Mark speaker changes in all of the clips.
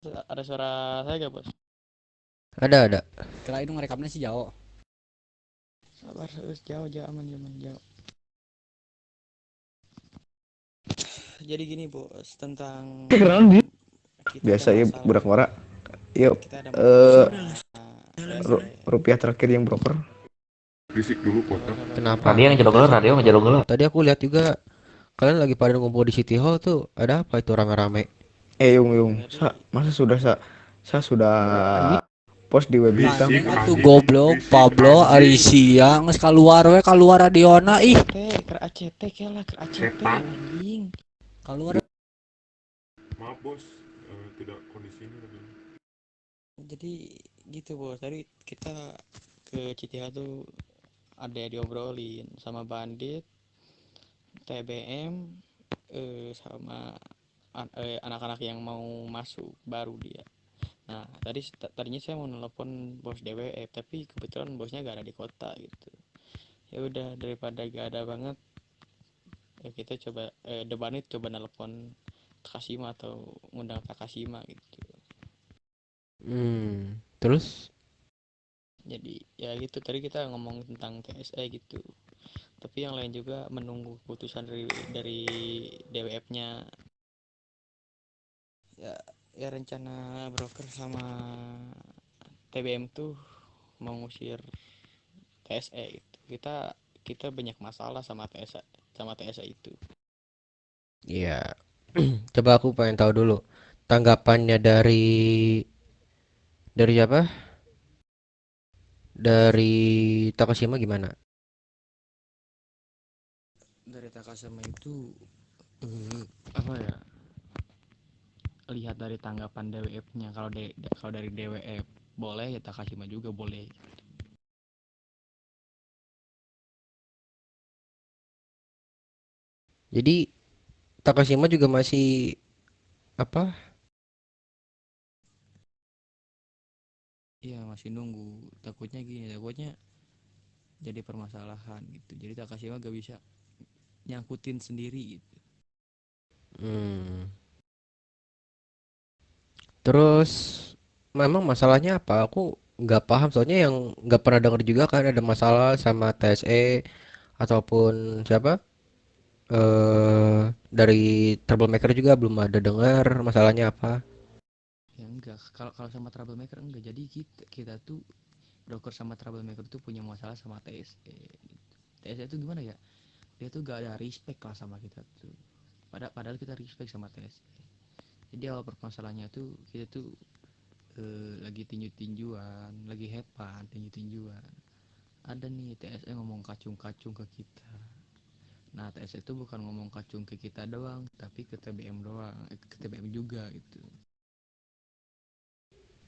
Speaker 1: Ada suara saya gak bos?
Speaker 2: Ada.
Speaker 3: Kira itu ngerekamnya sih jauh.
Speaker 1: Sabar, jauh jauh aman aman jauh. Jadi gini bos, tentang kita ada
Speaker 4: Biasa ya
Speaker 1: masalah
Speaker 4: budak
Speaker 1: nih.
Speaker 4: mara. Yuk,
Speaker 1: Kita ada masalah TSE.
Speaker 4: rupiah terakhir yang broker.
Speaker 5: Berisik dulu
Speaker 1: Sabar
Speaker 5: kocak.
Speaker 1: sabar sabar.
Speaker 2: Kenapa?
Speaker 6: Tadi yang ngejelok ngejelok, tadi yang ngejelok ngejelok.
Speaker 2: Tadi aku lihat juga kalian lagi pada ngumpul di City Hall tuh. Ada apa itu rame-rame?
Speaker 4: Yung,
Speaker 1: Tadi
Speaker 4: masa sudah saya sudah post di web hitam.
Speaker 3: Gandeng atuh goblok Pablo Arisia nges keluar we keluar Adiona ih
Speaker 1: Ker ACT kayak ker ACT
Speaker 5: Setan.
Speaker 1: anjing.
Speaker 3: keluar.
Speaker 5: Maaf bos, tidak kondisinya lagi.
Speaker 1: Jadi gitu bos, tadi kita ke Citiha tuh ada diobrolin sama Bandit, TBM, sama anak-anak yang mau masuk baru dia. Nah, tadinya saya mau nelpon bos DWF, tapi kebetulan bosnya gak ada di kota gitu. Ya udah, daripada gak ada banget, ya kita coba Debanit coba nelpon Takashima atau ngundang Takashima gitu.
Speaker 2: Terus?
Speaker 1: Jadi ya gitu, tadi kita ngomong tentang TSE gitu. Tapi yang lain juga menunggu keputusan dari DWF-nya. Ya rencana broker sama TBM tuh mau ngusir TSE gitu. Kita banyak masalah sama TSE itu.
Speaker 2: Iya. Coba aku pengen tahu dulu tanggapannya dari apa? Dari Takashima gimana?
Speaker 1: Dari Takasama itu apa ya? Lihat dari tanggapan DWF-nya, kalau dari DWF boleh ya Takashima juga boleh.
Speaker 2: Jadi Takashima juga masih apa?
Speaker 1: Iya masih nunggu, takutnya jadi permasalahan gitu, jadi Takashima gak bisa nyangkutin sendiri gitu.
Speaker 2: Hmm. Terus memang masalahnya apa? Aku nggak paham soalnya yang nggak pernah denger juga kan ada masalah sama TSE ataupun siapa? Dari Troublemaker juga belum ada dengar masalahnya apa.
Speaker 1: Ya enggak, kalau sama troublemaker enggak, jadi kita tuh broker sama troublemaker tuh punya masalah sama TSE gitu. TSE itu gimana ya, dia tuh gak ada respect lah sama kita tuh, padahal kita respect sama TSE. Jadi awal permasalahannya tuh kita tuh lagi tinju-tinjuan, lagi hepan tinju-tinjuan, ada nih TSE ngomong kacung-kacung ke kita. Nah TSE itu bukan ngomong kacung ke kita doang, tapi ke TBM doang, ke TBM juga gitu.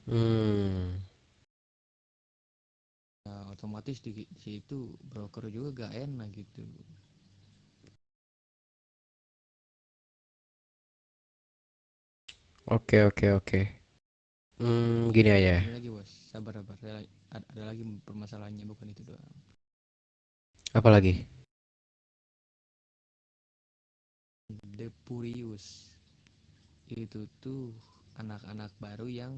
Speaker 2: Hmm.
Speaker 1: Nah, otomatis di situ broker juga gak enak gitu.
Speaker 2: Oke. Gini aja.
Speaker 1: Ini lagi bos, sabar sabar, ada lagi permasalahannya, bukan itu doang.
Speaker 2: Apa lagi?
Speaker 1: Depurius itu tuh anak-anak baru yang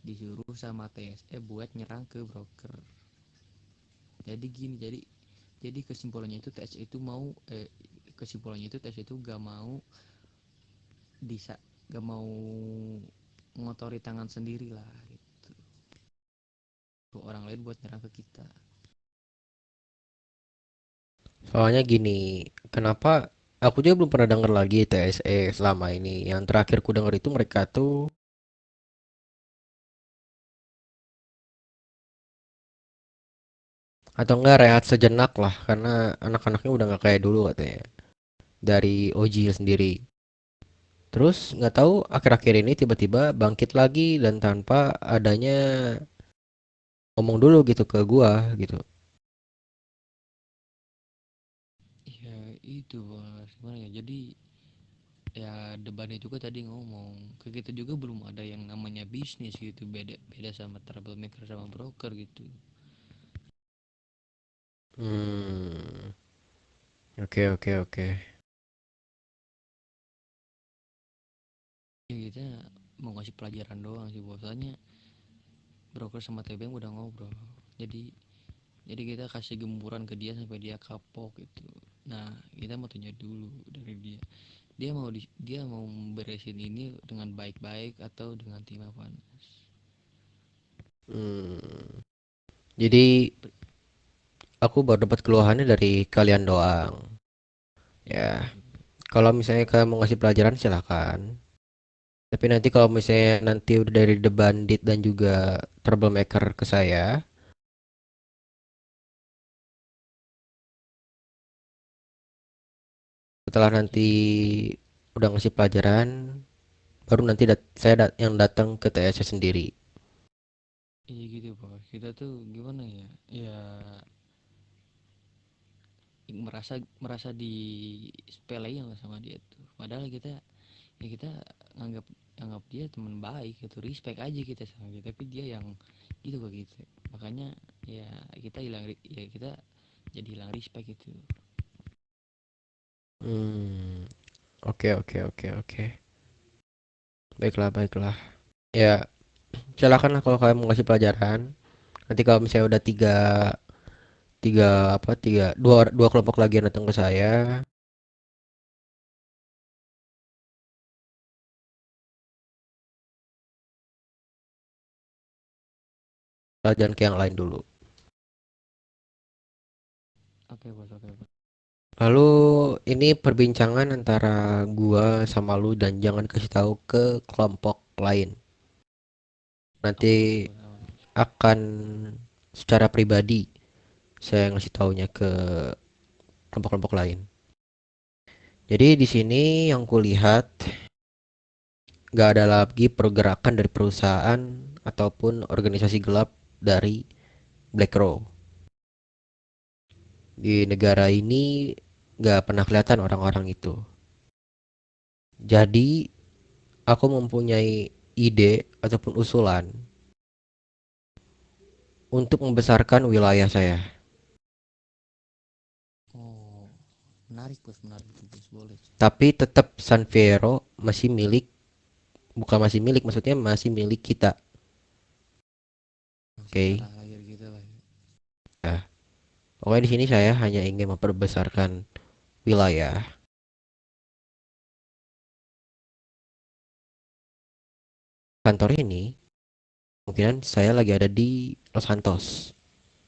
Speaker 1: disuruh sama TSE buat nyerang ke broker. Jadi gini, jadi kesimpulannya itu TSE itu mau kesimpulannya itu TSE itu gak mau bisa gak mau ngotori tangan sendiri lah gitu, orang lain buat nyerang ke kita.
Speaker 2: Soalnya gini, kenapa aku juga belum pernah denger lagi TSE selama ini. Yang terakhir ku denger itu mereka tuh atau enggak rehat sejenak lah karena anak-anaknya udah nggak kayak dulu katanya dari OG sendiri. Terus nggak tahu akhir-akhir ini tiba-tiba bangkit lagi dan tanpa adanya ngomong dulu gitu ke gua gitu.
Speaker 1: Ya itu bos, gimana ya, jadi ya depannya juga tadi ngomong ke kita juga belum ada yang namanya bisnis gitu, beda beda sama troublemaker sama broker gitu.
Speaker 2: Hmm, oke.
Speaker 1: Ya kita mau ngasih pelajaran doang sih, bahwasanya broker sama TBM udah ngobrol. Jadi kita kasih gemburan ke dia sampai dia kapok gitu. Nah, kita mau tanya dulu dari dia. Dia mau beresin ini dengan baik-baik atau dengan timah panas.
Speaker 2: Hmm. Jadi aku baru dapat keluhannya dari kalian doang. Ya, kalau misalnya kalian mau ngasih pelajaran silakan. Tapi nanti kalau misalnya nanti udah dari The Bandit dan juga Troublemaker ke saya, setelah nanti udah ngasih pelajaran, baru nanti yang datang ke TSC sendiri.
Speaker 1: Iya gitu Pak. Kita tuh gimana ya? Ya merasa merasa di sepelein lah sama dia tuh. Padahal kita nganggap anggap dia teman baik gitu, respect aja kita sama dia, tapi dia yang gitu kok gitu. Makanya ya kita jadi hilang respect gitu.
Speaker 2: Hmm, oke oke oke oke. Baiklah baiklah. Ya, silakan lah kalau kalian mau ngasih pelajaran. Nanti kalau misalnya udah tiga tiga apa tiga dua dua kelompok lagi yang datang ke saya, jangan ke yang lain dulu.
Speaker 1: Oke bos, oke bos.
Speaker 2: Lalu ini perbincangan antara gua sama lu dan jangan kasih tahu ke kelompok lain. Nanti
Speaker 1: Aman bos, aman.
Speaker 2: akan secara pribadi saya ngasih taunya ke kelompok-kelompok lain. Jadi di sini yang kulihat gak ada lagi pergerakan dari perusahaan ataupun organisasi gelap dari BlackRock. Di negara ini gak pernah kelihatan orang-orang itu. Jadi aku mempunyai ide ataupun usulan untuk membesarkan wilayah saya.
Speaker 1: Oh, menarik bos, boleh.
Speaker 2: Tapi tetap San Fierro masih milik, bukan masih milik, maksudnya masih milik kita.
Speaker 1: Masih
Speaker 2: Oke.
Speaker 1: tanah air gitu lah ya.
Speaker 2: Nah, pokoknya di sini saya hanya ingin memperbesarkan wilayah kantor ini. Mungkin saya lagi ada di Los Santos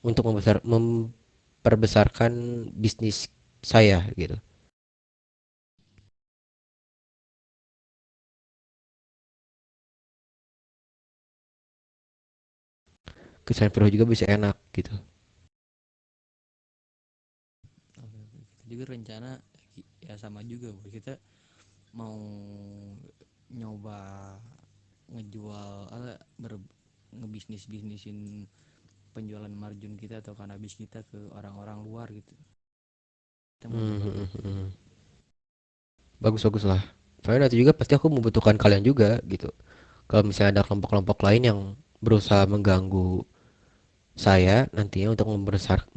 Speaker 2: untuk memperbesarkan bisnis saya gitu. Ke San Fierro juga bisa enak gitu.
Speaker 1: Oke, oke. Kita juga rencana ya sama juga bos, kita mau nyoba ngejual ngebisnis bisnisin penjualan margin kita atau kanabis kita ke orang-orang luar gitu. Kita mau
Speaker 2: Hmm,
Speaker 1: nyoba
Speaker 2: hmm,
Speaker 1: gitu.
Speaker 2: hmm. Bagus-bagus lah. Soalnya nanti juga pasti aku membutuhkan kalian juga gitu. Kalau misalnya ada kelompok-kelompok lain yang berusaha mengganggu saya nantinya untuk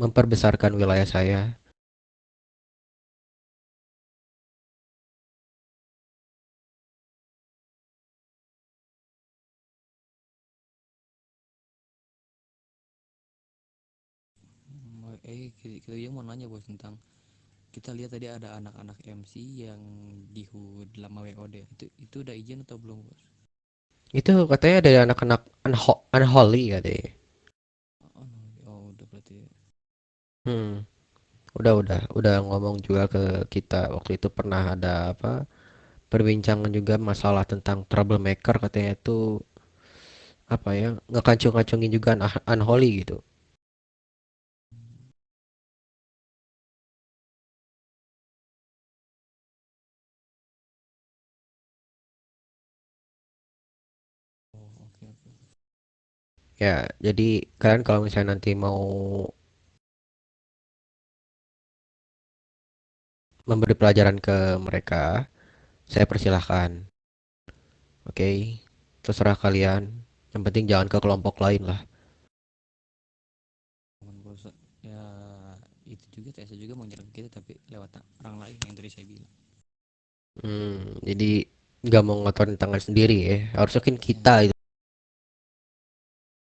Speaker 2: memperbesarkan wilayah saya.
Speaker 1: Kita juga mau nanya bos tentang, kita lihat tadi ada anak-anak MC yang di HUD lama WOD, itu udah izin atau belum bos?
Speaker 2: Itu katanya dari anak-anak unholy ya deh.
Speaker 1: Oh, no. Oh udah berarti ya.
Speaker 2: Hmm, udah ngomong juga ke kita waktu itu pernah ada apa perbincangan juga masalah tentang troublemaker katanya itu apa ya ngekacung-kacungin juga unholy gitu.
Speaker 1: Oh oke oke.
Speaker 2: Ya, jadi kalian kalau misalnya nanti mau memberi pelajaran ke mereka, saya persilahkan. Oke, terserah kalian. Yang penting jangan ke kelompok lain lah.
Speaker 1: Aman bos. Ya itu juga TSA juga mau nyerang kita tapi lewat orang lain yang tadi saya bilang.
Speaker 2: Jadi nggak mau ngotorin tangan sendiri ya. Harusnya kan kita itu